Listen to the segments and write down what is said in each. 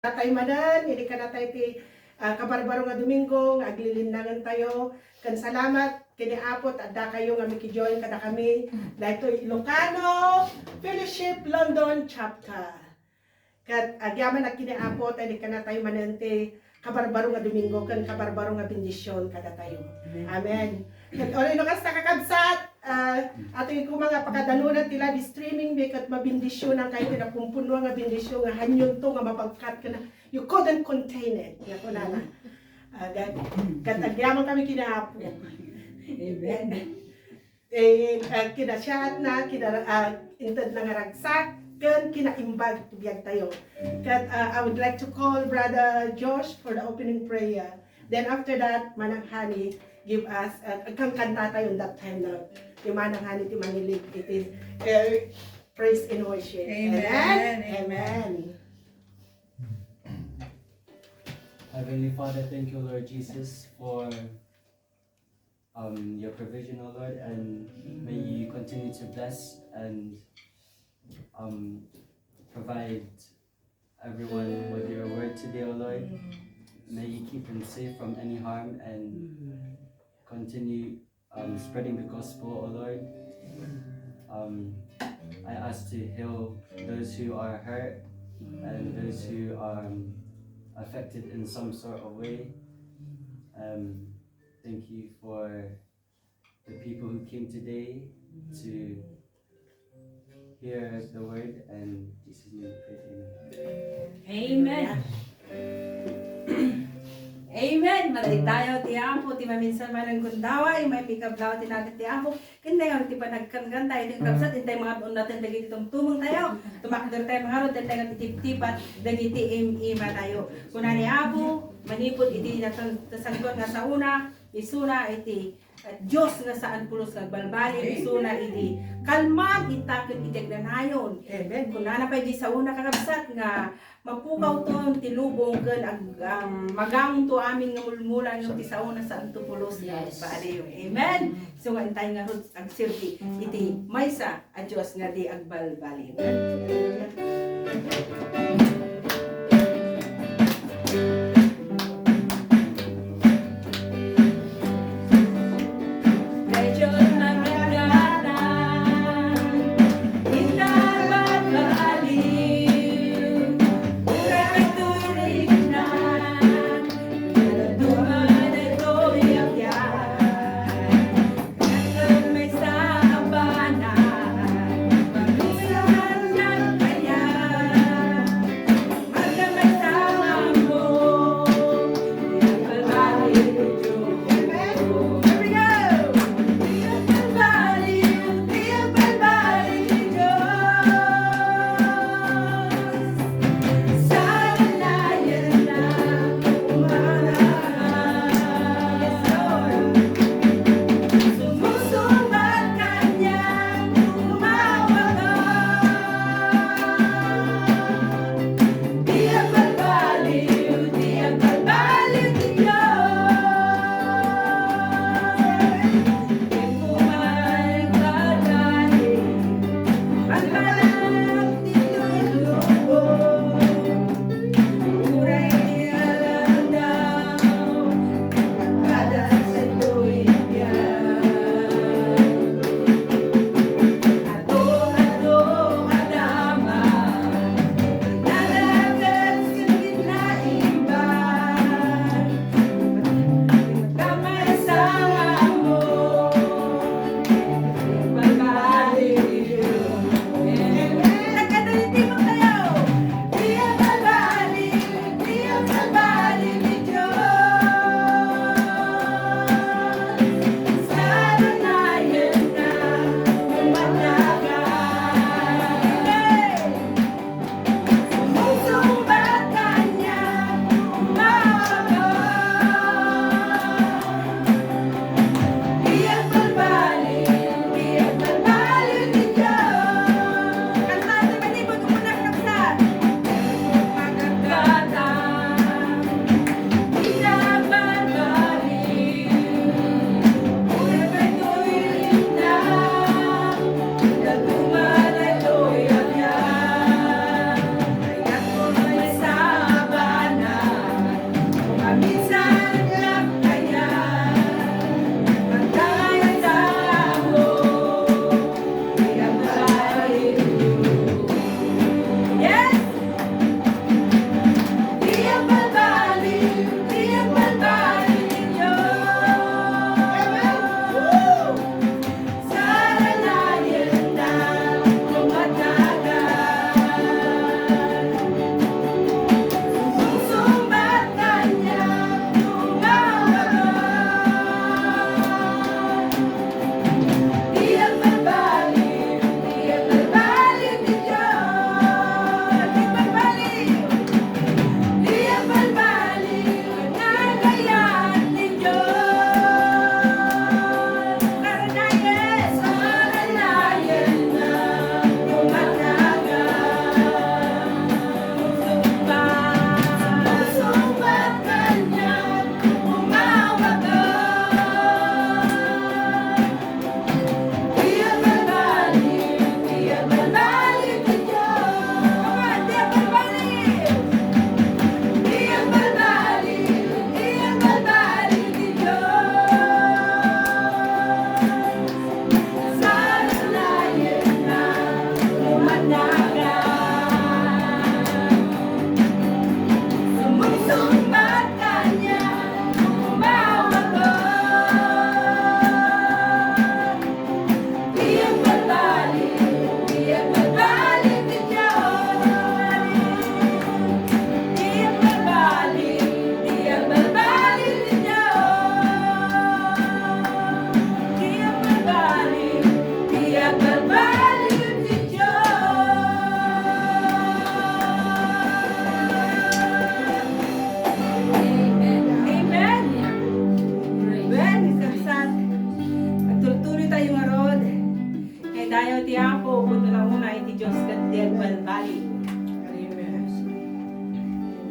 Tatay manan, hindi ka natay ti kabarbaro nga Domingo, nga aglilindangan tayo. Kan salamat, kiniapot, adda kayo nga mikijoin kada kami. Dahito Ilocano Fellowship London Chapter. Kat agyaman na kiniapot, hindi ka natay manan ti kabarbaro nga Domingo, kan kabarbaro nga bendisyon kada tayo. Amen. Kat oray no kas nakakabsat, ato yung mga pakadanunan tila di streaming bikat mabindisyon ang kayo tinakumpuno nga bindisyon nga hanyon to nga mapagkat ka na you couldn't contain it nga kunana kat agyaman kami kinahapon. Amen. Kinasyahat na intad na nga ragsak kan kinaimbag tubiyag tayo. Kat I would like to call Brother Josh for the opening prayer. Then after that, Manang Hani give us kang kanta tayo that time na yung Manang Hani ti Manilig. It is praise and worship. Amen. Amen. Heavenly Father, thank you, Lord Jesus, for your provision, O Lord, and may you continue to bless and provide everyone with your word today, O Lord. May you keep them safe from any harm and continue spreading the gospel, O Lord. I ask to heal those who are hurt and those who are affected in some sort of way. Thank you for the people who came today to hear the word, and Jesus' name we pray. Amen. Amen. Malay tayo ti Apo, ti maminsan man ang kundawa, may pikablaw ti natin ti Apo. Kinday ang ti panagkanggan tayo, ti kapsat, intay mga doon natin dagiti itong tumong tayo. Tumakder tayo mga rod, intay nga titip-tipat, dagiti ima tayo. Kuna ni Apo, manipod iti nasangkot nga sa una, isuna iti Diyos nga saan pulos nagbalbali, isuna iti kalmag itakit itignanayon. Amen. Kuna na pa di sa una kakabsat nga mapukaw to tilubong kan magamon to amin nga mulmulan ng ti sa una sa antupulos Yes. baaliyo. Amen. So nga antay nga rod agsilbi iti maysa a Dios nga di agbalbali.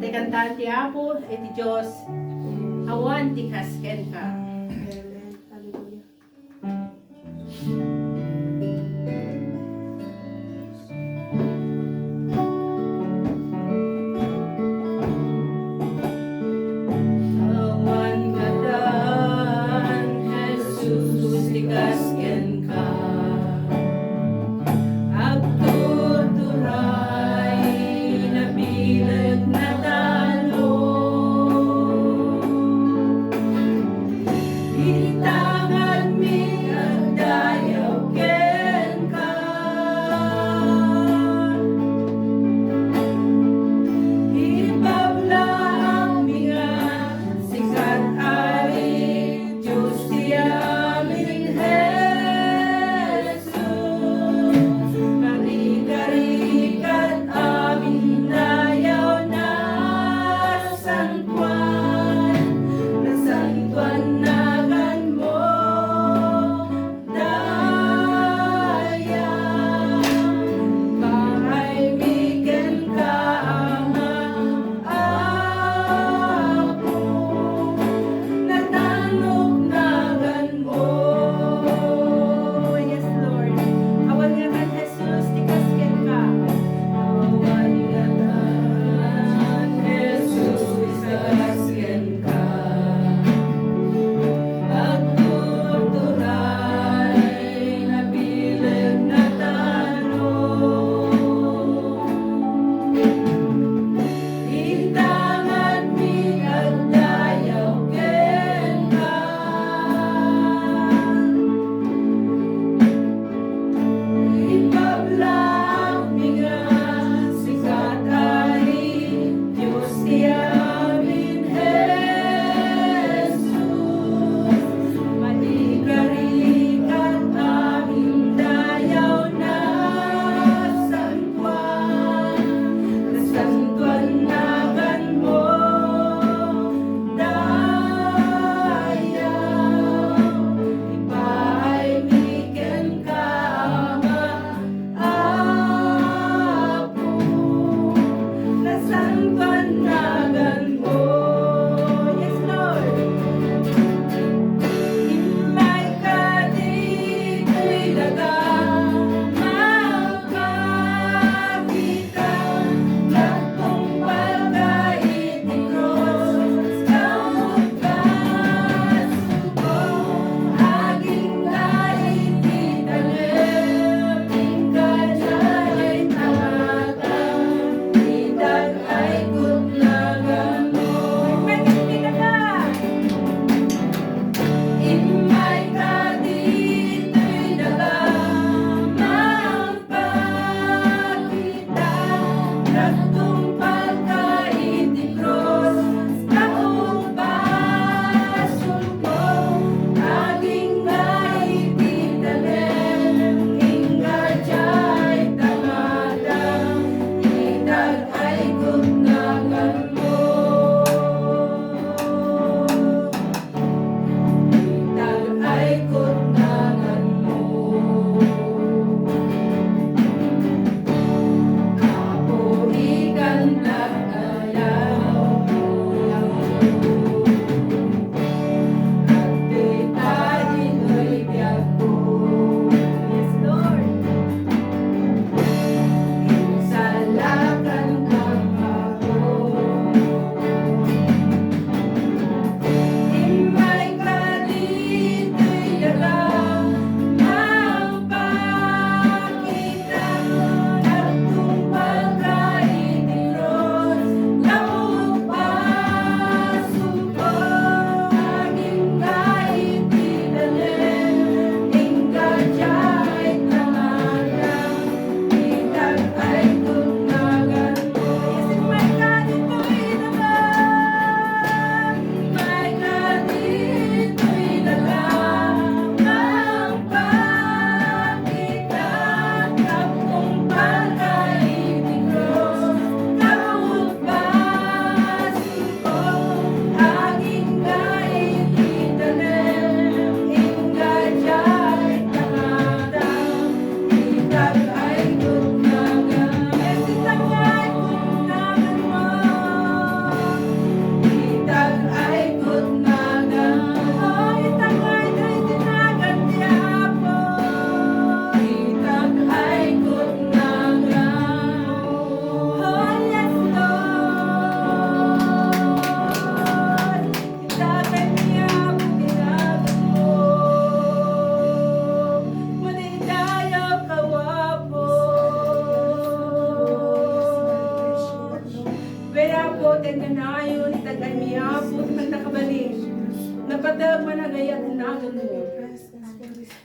Iti kantaan ti Apo, iti Diyos, awan ti kasken ka. Amen. Hallelujah. Awan kadan, Jesus, ti kasken ka. Agtuturay, nabilag na talo. kanayon, itagay miya po, tipag nakabalik. Napatag managayat nagan mo.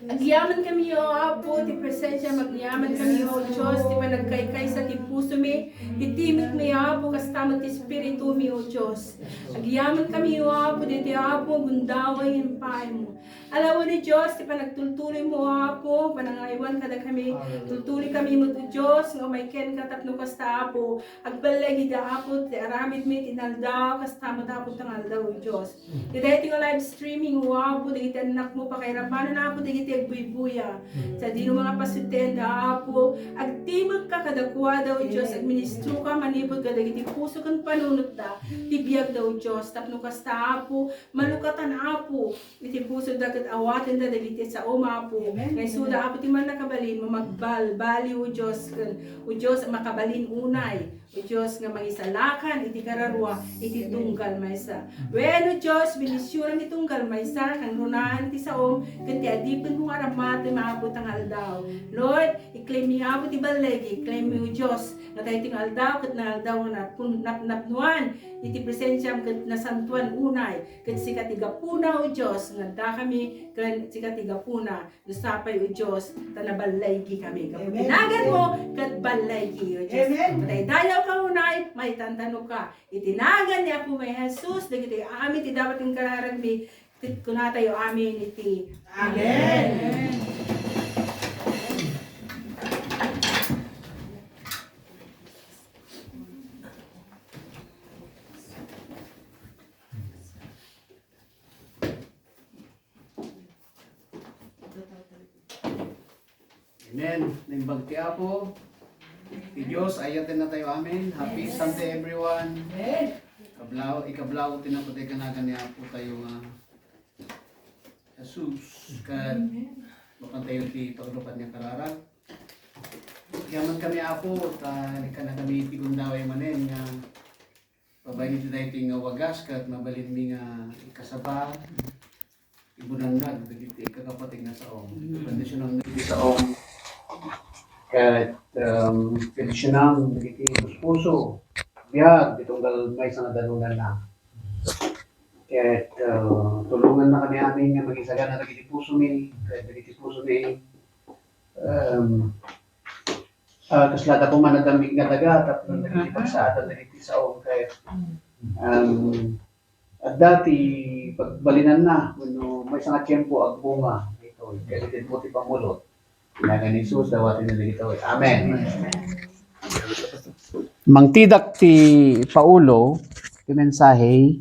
Agyaman kami o Apo, ti presensya, magyaman kami o Diyos, ti panagkaykay sa ti puso mi, itimik mi Apo, kastamot ti Espiritu mi o Diyos. Agyaman kami o Apo, ti Apo, gundaway ang pahay mo. Alawa ni Diyos, ti panagtultuloy mo Apo, panangaywan kada kami, tultuloy kami mo ti Diyos, nga may ken katapno kasta Apo, agbalay gida Apo, ti aramid mi, tinaldaw, kastamot Apo, tangaldaw o Diyos. Ti dahil nga live streaming o Apo, di iti anak mo, pakairapanan Apo, di iti agbuy-buya. Sa dino mga pasutenda Apo, agtimag ka kadakwa daw Diyos, agministro ka, manibod ka, dagiti puso kang panunot da, tibiyag daw Diyos, tapno kasta Apo, malukatan Apo, iti puso dagat awatin da, dagiti sa oma Apo, ngay suda Apo, ti man nakabalin, magbali o Diyos, o Diyos, makabalin unay, o Diyos, nga mangisalakan, iti kararwa, iti tunggal maysa. Bueno Diyos, binisyuran ti tunggal maysa, kang runahan ti saom, kanti adipin mo aramat, maabot ang aldaw. Lord, i-claim mi Apo ti balegi, i-claim mi o Diyos, nga tayo ting aldaw, kat na aldaw nga napnuan, iti presensya kat na santuan unay, kat sikatiga-puna o Diyos, nga da kami, kat sikatiga-puna, nusapay o Diyos, tanabalaygi kami. Kapatinagan mo, kat balaygi o Diyos. Patay dayaw ka unay, may tantano ka. Itinagan ni Apo may Jesus, dagiti amin ti dapat yung kararagbi, kunatayo amin iti. Amen. Amen. Nimbag ti Apo. Ti Diyos, ayatin na tayo amin. Happy Sunday everyone. Ikablaw tinapatay ka na ni Apo tayo nga Jesus. Kad bakang tayo ti paglupat niya kararag. Yaman kami Apo, ka na kami tigundaway manen nga pabayin ti tayo ti nga wagas kat mabalin mi nga ikasaba. Ibunandag, dagiti kakapatig na saong. Kondisyon ng dagiti saong. Kahit kondisyon dagiti puso. Biyag, ditunggal may sa nadalunan na. Kahit tulungan na kami amin nga mag-isaga na dagiti puso mi. Kahit dagiti puso mi. Kaslata ko man nadamig nga daga, tapos dagiti pagsada, dagiti saong. Kahit at dati, pagbalinan na, kung may isang tiyempo, agbunga, ito, kalitin mo ti pamulot. Kinagan ni Jesus, dawatin na dito. Amen. Mangtidak ti Paulo, ti mensahe,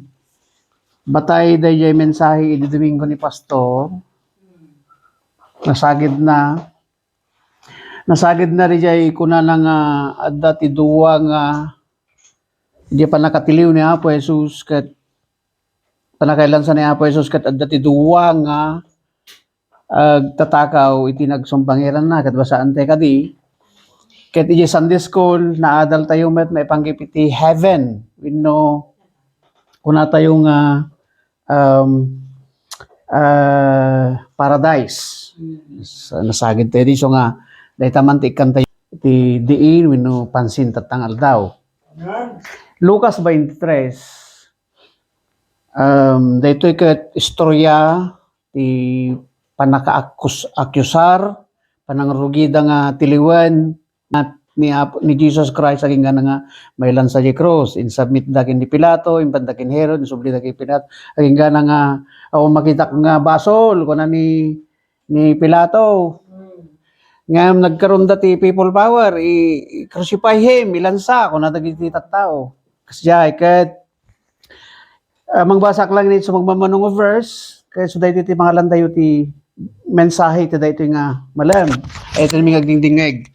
batay dayay mensahe, idi Domingo ni Pastor, nasagid na rin kuna nga adda ti duwa nga, hindi pa nakatiliw ni Apo Jesus, kat panakailan sa ni Apo Jesus kat adda ti duwa nga tatakaw iti nagsumpangiran na kat basaan tayo kadi kat iti Sunday school naadal tayo met may panggip iti heaven kuna tayo nga paradise nasagid tayo di so nga dahil taman ti ikan tayo iti diin pansin tatangal daw. Lucas 23 daytoy ket istorya ti panaka-akyusar panangrugida nga tiliwen ni Jesus Christ aging nga maylan sa cross in submit dakin ni Pilato in pandakin Herod in subli dakin Pilato aging nga makita nga basol kuna ni Pilato nga nagkaroon dati people power i-crucify him ilansa kuna dagiti tattao kasya ket mangbasak lang nito magmamanong verse kaya so dahito ti mga landayo ti mensahe ti dahito nga malam ito ni ngagdingdingeg.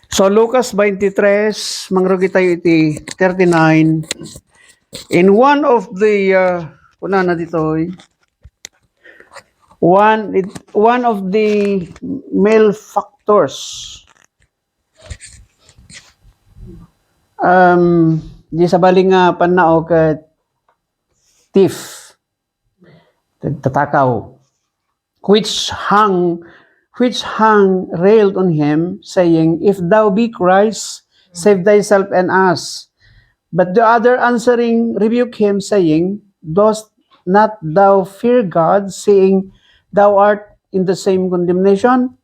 So Lucas 23 mangrugi tayo iti 39 in one of the kuna na dito one of the malefactors di sa baling nga panao ket thief, tatakaw, which hung railed on him, saying, If thou be Christ, save thyself and us. But the other answering rebuked him, saying, Dost not thou fear God, seeing thou art in the same condemnation?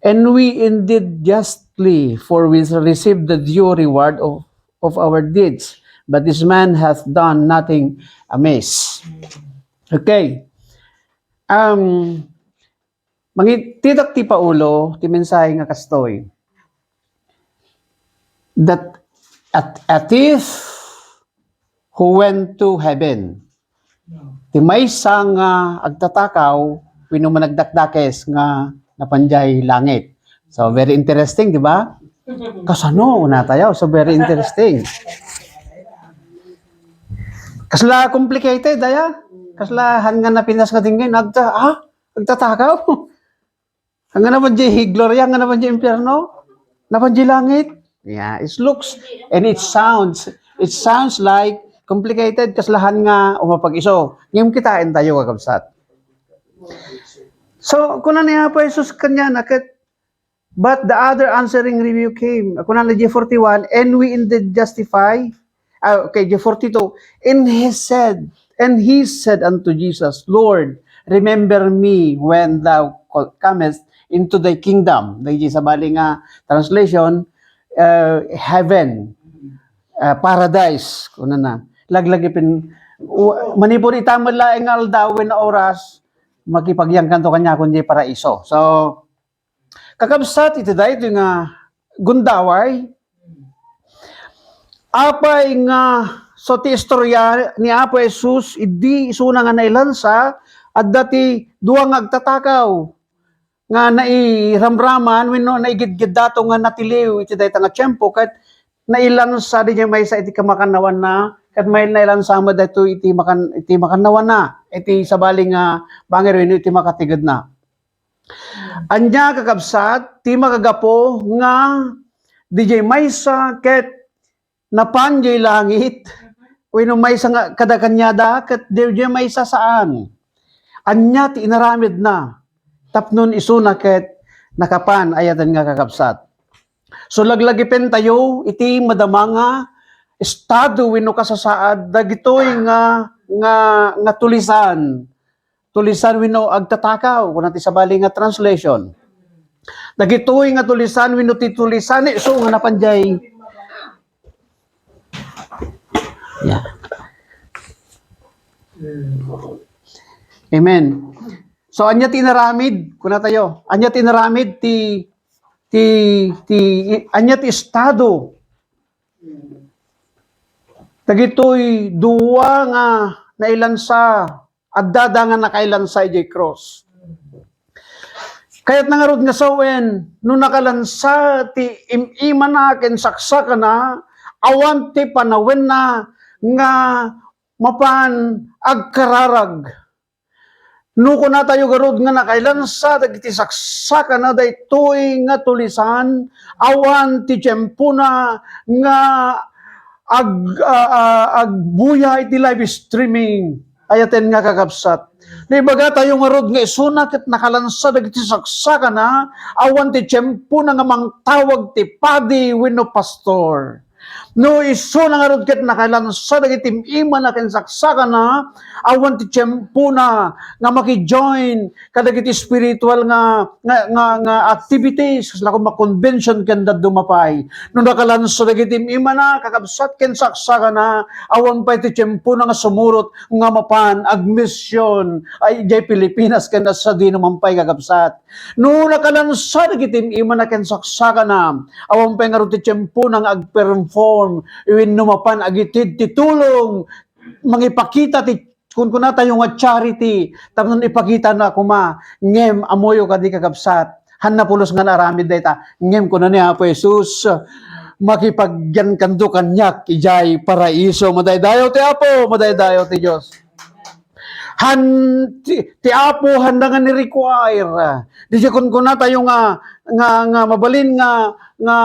And we indeed justly, for we receive the due reward of our deeds. But this man hath done nothing amiss. Okay. Mangitidak ti Paulo, ti mensahe nga kastoy, that a thief who went to heaven, ti maysa nga agtatakaw, wenno managdakdakes nga napanjay langit. So, very interesting, di ba? Kasano na tayo? So, very interesting. Kasla complicated, aya? Kasla hanggang na pinas ka tingin, agtatakaw? Hanggang naman di gloria, hanggang naman di impyerno? Naman di langit? Yeah, it looks and it sounds like complicated kaslahan nga umapag-iso. Ngayon kitain tayo kakabsat. So, kunan niya po Jesus kanya nakit, but the other answering review came. Kunan na G41, and we indeed justify. Okay, G42, and he said unto Jesus, Lord, remember me when thou comest into thy kingdom. Dahil sa bali nga translation, heaven, paradise, kunan na. Laglagipin, manipon itamad laing aldawin na oras, makipagyangkan to kanya kundi paraiso. So, kakabsat ito dahil ito nga gundaway, apay nga so ti istorya ni Apo Jesus, idi isuna nga nailansa, at dati duwang agtatakaw, nga nairamraman, wino naigidgid dato nga natiliw, iti dahil nga tiyempo, kat nailansa di niya may sa iti kamakanawan na, kat may nailansa mo dito iti makanawan na, iti sabaling nga bangir wino iti makatigad na. Anya kakabsat, ti makagapo nga DJ Maysa ket napanjay langit. Wino Maysa nga kadakanyada ket DJ Maysa saan? Anya ti inaramid na. Tapnon isuna ket nakapan ayatan nga kakabsat. So laglagipin tayo iti madama nga estado wino kasasaad dagitoy nga tulisan. Tulisan wino agtatakaw kun ti sabali nga translation. Dagitoy nga tulisan wino ti tulisan so nga napanjay. Yeah. Amen. So anya tinaramid kuna tayo. Anya tinaramid ti anya ti estado. Dagitoy duwa nga nailansa at dada nga nakailansa ijay cross. Kaya't nangarod nga sawen, no nakalansa ti imima na ken saksaka na, awan ti panawin na nga mapan agkararag. No kuna tayo garod nga nakailansa dagiti saksaka na daytoy nga tulisan, awan ti tiyempo na nga agbuya iti live streaming. Ayaten nga kakabsat. Naibaga tayo nga rod nga isuna ket nakalansa dagiti saksaka na awan ti tiyempo na nga mangtawag ti padi wenno pastor. No isuna nga rod ket nakalansa dagiti ima na ken saksaka na awan ti tiyempo na nga maki-join kadagiti spiritual nga activities kasla kung ma-convention ken dadto mapay. No nakalansa dagiti ima na kakabsat ken saksaka na awan pa ti tiyempo na nga sumurot nga mapan agmission ay jay Pilipinas ken sa di naman pay kakabsat. No nakalansa dagiti ima na ken saksaka na awan pa nga rod ti tiyempo na nga agperform iwin numapan agitid ti tulong mangipakita ti kun kuna tayo nga charity tapnon ipakita na kuma ngem amoyo kadi kakabsat hanna pulos nga naramid dayta ngem kuna ni Apo Jesus makipagyan kando kanyak ijay paraiso madaydayo ti Apo madaydayo ti Dios ti Apo handa nga ni require di kun kuna tayo nga mabalin nga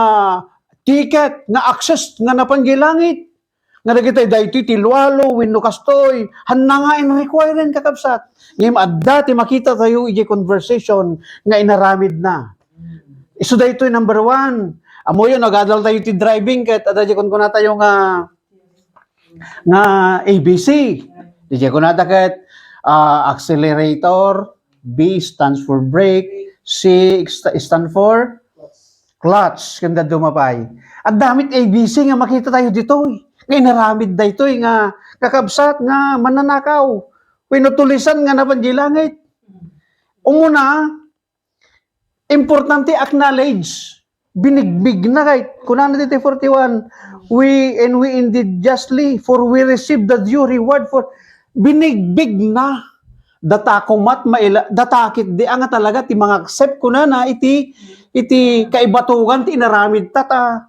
ticket nga access nga napanggilangit nga dagitay dayti ti lualo wenno kastoy hanna nga in requiren kakabsat ngem adda ti makita tayo ije conversation nga inaramid na isu daytoy number 1 amoyo nagadal tayo ti driving ket adda kun kuna tayo nga nga ABC. DJ ko na dakat accelerator, B stands for brake, C stand for clutch, kanda dumapay. At damit ABC nga makita tayo dito. Nga inaramid da ito nga kakabsat nga mananakaw. Pinutulisan nga napanjilangit. Umuna, importante acknowledge. Binigbig na kahit kunana dito 41. We indeed justly, for we receive the due reward for binigbig na. Data kumat maila, datakit di nga talaga ti mga accept kunana iti kaibatugan ti inaramid tata.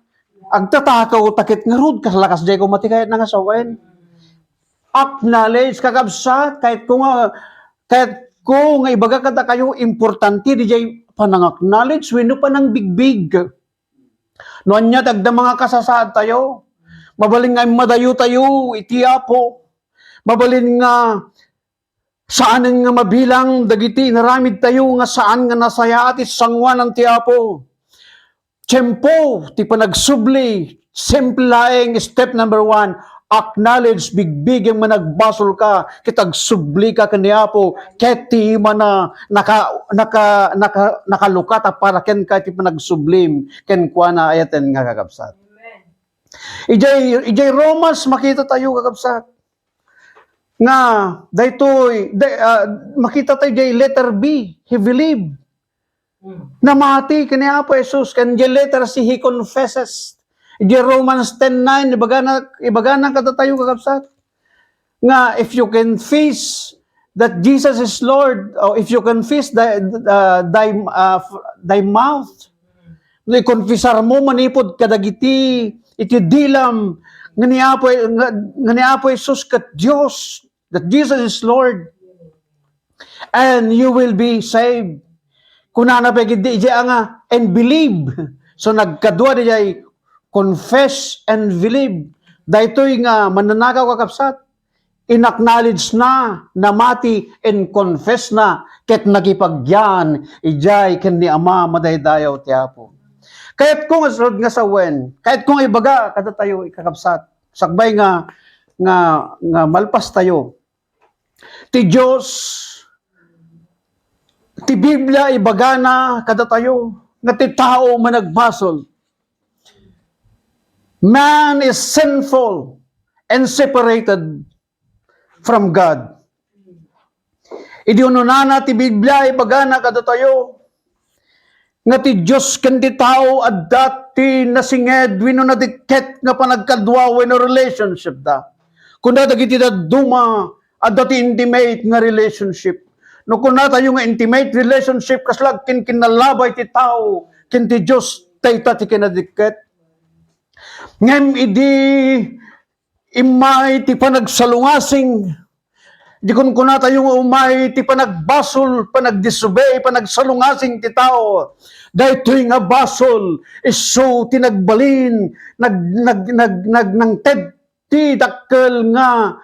Agtatakaw takit nga rod kasalakas jay ko mati kahit nga sawen. Acknowledge kakabsat kahit kung ibaga kada kayo importante di jay panang-acknowledge wino pa ng bigbig. Noon niya tagda mga kasasaad tayo. Mabaling nga madayo tayo iti Apo. Mabalin nga saan nga mabilang dagiti inaramid tayo nga saan nga nasaya at isangwan ng ti Apo. Tiyempo, ti panagsubli, simple laeng step number 1, acknowledge bigbig ang managbasol ka, kitagsubli ka kaniapo, ket ti mana nakalukat para ken ka ti panagsublim, ken kwa na ayaten nga kakabsat. Ijay Romans makita tayo kakabsat. Nga, makita tayo jay letter B, he believed. Namati kaniya po Jesus, kanjay letter C, he confesses. Di Romans 10:9, ibaga na kada tayo kakabsat. Nga, if you confess that Jesus is Lord, or if you confess thy mouth, i-confessar mo manipod kadagiti, iti dilam, nga niya po Jesus kat Diyos, that Jesus is Lord, and you will be saved. Kunana pa gidi nga and believe. So nagkadua di confess and believe. Daytoy nga mananakaw kakabsat. In-acknowledge na, namati and confess na ket nagipagyan ijay ken ni Ama madaydayaw ti Apo. Kahit kung asrod nga sawen, kahit kung ibaga kada tayo ikakabsat. Sakbay nga malpas tayo. Ti Dios ti Biblia ibagana kada tayo nga ti tao managbasol. Man is sinful and separated from God. Idi ununana ti Biblia ibagana kada tayo nga ti Dios ken ti tao adda ti nasinged wenno nadiket nga panagkadwa wenno relationship da. Kundi dagiti daduma adda ti intimate nga relationship. No kuna tayo nga intimate relationship kaslag kin kinalabay ti tao kin ti Dios tayta ti kinadiket. Ngem idi imay ti panagsalungasing di kun kuna tayo nga umay ti panagbasol, panagdisobey, panagsalungasing ti tao. Daytoy nga basol isu tinagbalin nagted ti dakkel nga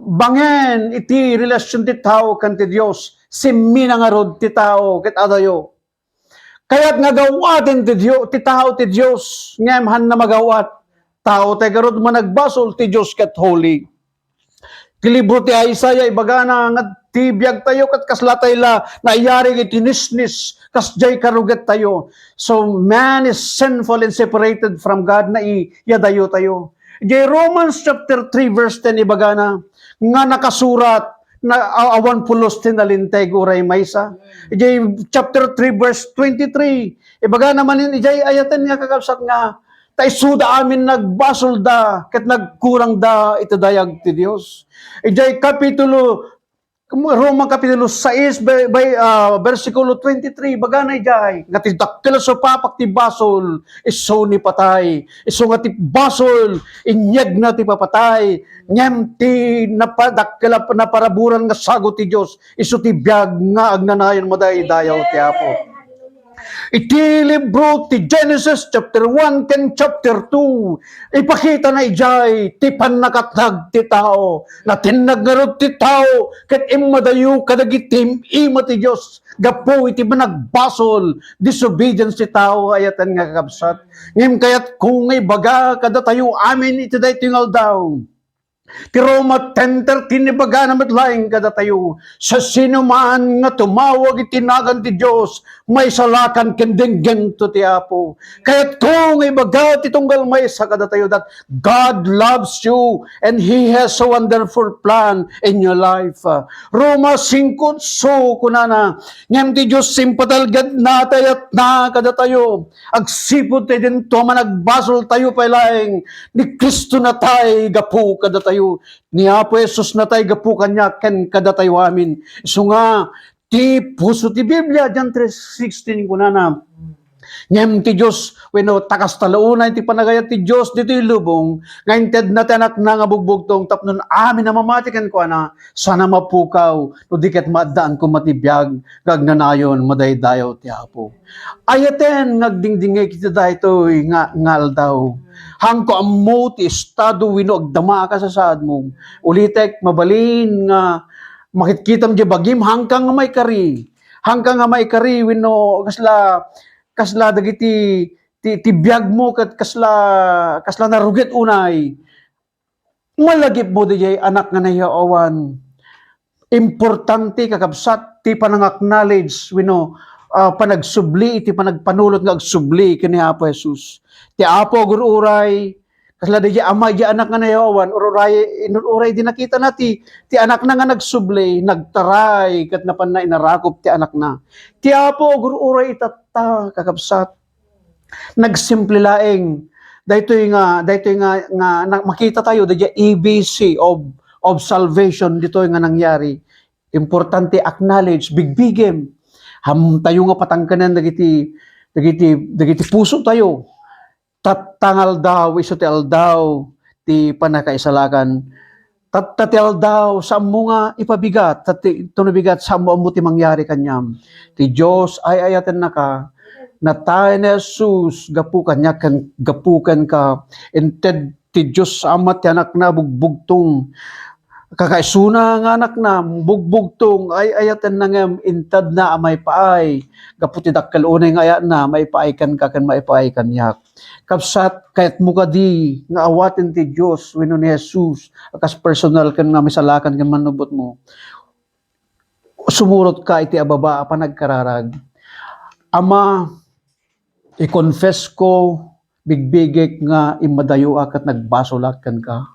bangen iti relasyon ti tao kan ti Dios, simmi nga rod ti tao ket adayo. Kaya't nga gawaten ti tao ti Dios, ngem na magawat tao tayo garod managbasol ti Dios ket holy. Ti libro ti Isaiah ibagana nga ti biag tayo ket kaslatay la naiyari iti nisnis kasjay karuget tayo. So man is sinful and separated from God na iyadayo tayo. Di Romans chapter 3 verse 10 ibagana nga nakasurat na awan pulos tinalinteg uray maysa. Di chapter 3 verse 23 ibagana manin ijay ayaten nga kakabsat nga tay suda amin nagbasol da ket nagkurang da itadayag ti Dios. Ijay Roma kapitulo 6 versikulo 23 bagana ijay nga ti dakkel so papak ti basol iso ni patay iso nga ti basol inyeg na ti papatay ngem ti napadakkel na paraburan nga sagot ti Dios iso ti biag nga agnanayon mo daydayaw ti Apo. Iti libro ti Genesis chapter 1 ken chapter 2. Ipakita na ijay ti panakatag ti tao. Na tinaggarod ti tao ket imadayo kadagiti ima ti Dios. Gapo iti managbasol disobedience ti tao ayatan nga kakabsat. Ngem kayat kung ibaga kada tayo amin iti daytoy nga aldaw. Ti Roma 10:13 ibaga na matlaing kada tayo. Sa sino man nga tumawag itinagan ti Diyos, may salakan kendinggeng to ti Apo. Kaya't kung ibaga ti tunggal may sa kada tayo that God loves you and He has a wonderful plan in your life. Roma 5:8 kunana, ngem ti Diyos simpatalgad na tayat na kada tayo. Agsipod tayo din to managbasol tayo pailaing ni Kristo na tayo gapu kada tayo. Ni Apo Jesus na tayo gapu kanya ken kada tayo amin. So nga, ti puso ti Biblia, John 3:16 kunana. Ngem ti Diyos, wenno takas talaunay ti panagayat ti Diyos dito ilubong, ngayon ted na tanak na nga bugbugtong tapnon amin na mamatikan ko na sana mapukaw, no diket maadaan ko matibiyag, gagnanayon madaydayaw ti Apo. Ayaten ngagdingdingay kita daytoy nga ngal daw. Hangko ammo ti estado wenno agdama ka sa saad mo. Ulitek mabalin nga makitkitam di bagim hangkang nga may kari. Hangkang nga may kari wenno kasla dagiti ti biag mo kat kasla naruget unay. Malagip mo di anak nga nahiawan. Importante kakabsat ti panang-acknowledge wenno panagsubli iti panagpanulot nga agsubli kini Apo Jesus. Ti Apo gururay kasla di ama di anak nga nahiawan uray di nakita nati ti anak na nga nagsubli nagtaray kat napan na inarakop ti anak na. Ti Apo gururay itata kakabsat nagsimple laeng daytoy nga makita tayo daytoy ABC of salvation ditoy nga nangyari. Importante acknowledge bigbigem tayo nga patangkanan dagiti puso tayo. Tatangal daw iso ti aldaw ti panakaisalakan. Tatial daw sa mo nga ipabigat tunubigat sa mo ti mangyari kanyam. Ti Dios ay ayaten na ka na tayo ni Jesus gapukan ka inted ti Dios sa ama ti anak na bugbugtong kakaisuna nga anak na bugbugtong ay ayaten na ngem intad na amay paay gaputi dakkel unay nga ayat na may paaykan ka ken maipaaykan yak. Kapsat kayat mo ka di nga awaten ti Dios wenno ni Jesus akas personal ken nga misalakan ken manubot mo. Sumurot ka iti ababa panagkararag. Ama, i-confess ko bigbigek nga imadayo akat nagbasolakan ka.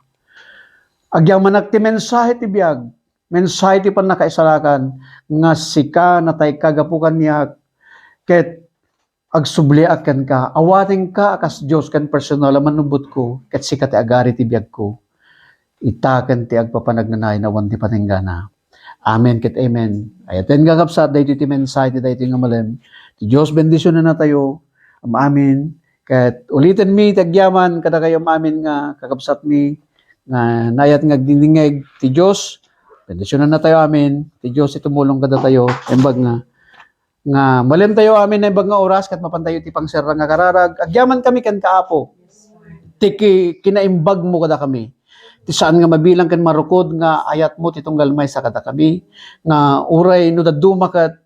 Agyaman ti mensahe ti biag, mensahe ti panakaisalakan nga sika na tay kagapukan niya ket agsubliaken ka, awating ka akas Dios ken personal manubot ko ket sika ti agari ti biag ko. Itaken ti agpapanagnanay na wan ti patinggana. Amen ket amen. Ayaten gagapsat daytoy ti mensahe ti daytoy nga malem. Ti Dios bendisyonan na tayo. Amen. Ket ulitin mi tagyaman kada kayo amin nga kakabsat mi nga nayat ngagdingdingeg ti Dios. Bendisyonan na tayo amin. Ti Dios itumulong kada tayo embag nga malem tayo amin na embag nga oras ket mapantayo ti pangserra nga kararag. Agyaman kami ken kaapo. Ti kinaimbag mo kada kami. Ti saan nga mabilang ken marukod nga ayat mo ti tunggal may sa kada kami nga uray no daduma ket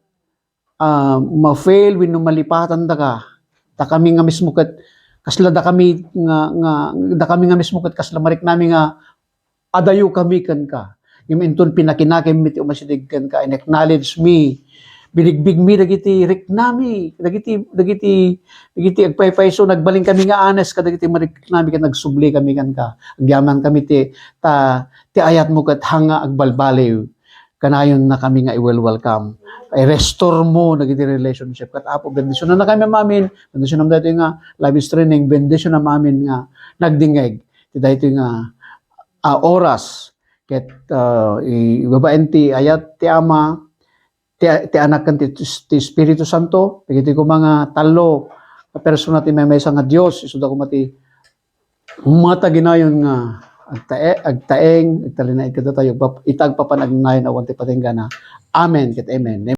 ma-fail wenno malipatan da ka. Da kami nga mismo ket kasla da kami nga mismo ket kasla marik nami nga adayo kami ken ka. Yung inton pinakinakim mi ti umasidig ken ka and acknowledge me. Binigbig mi dagiti riknami, dagiti agpaypayso nagbaling kami nga anes kadagiti marik nami ken nagsubli kami ken ka. Agyaman kami ti ayat mo ket hanga agbalbaliw. Kanayon na kami nga i-welcome. I-restore mo dagiti relationship ket Apo bendisyonan na kami mamin. Bendisyonan dayto nga live streaming, bendisyonan mamin nga nagdingeg ti dayto nga oras ket ibabaen ti ayat ti Ama ti Anak ken ti Espiritu Santo dagiti ko mga talo nga persona ti maysa nga Dios isu da ko mati mata ginayon nga agtaeng agtalinaid kada tayo itagpapanagnayon awan ti patinggana. Amen ket amen.